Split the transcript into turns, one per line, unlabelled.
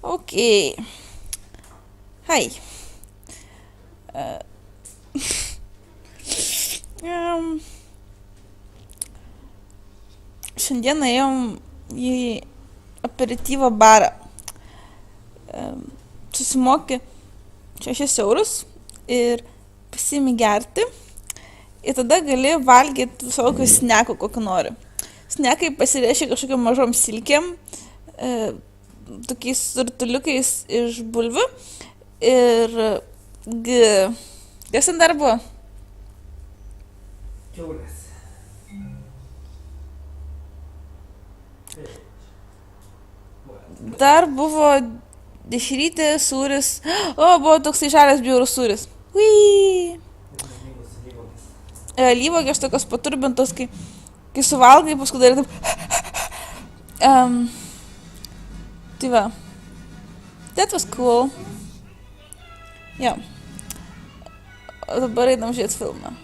Okay. Hi. Uh, um, Šiandien ėjom į aperityvo barą. Susimokė 6 eurus ir pasiimi gerti. Ir tada gali valgyti visokių snekų, kokį nori. Snekai pasirėšia kažkokiam mažom silkėm, tokiais rutuliukais iš bulvių. Ir kas ten dar buvo?
Kiaulės.
Dar buvo dešrytė, sūris. O, buvo toksai žalias bjaurus sūris. Ui. Alyvuogės tokios paturbintos, kai suvalgai, paskui dar taip. Tai va. That was cool. Jo. O dabar einam žiūrėti filmą.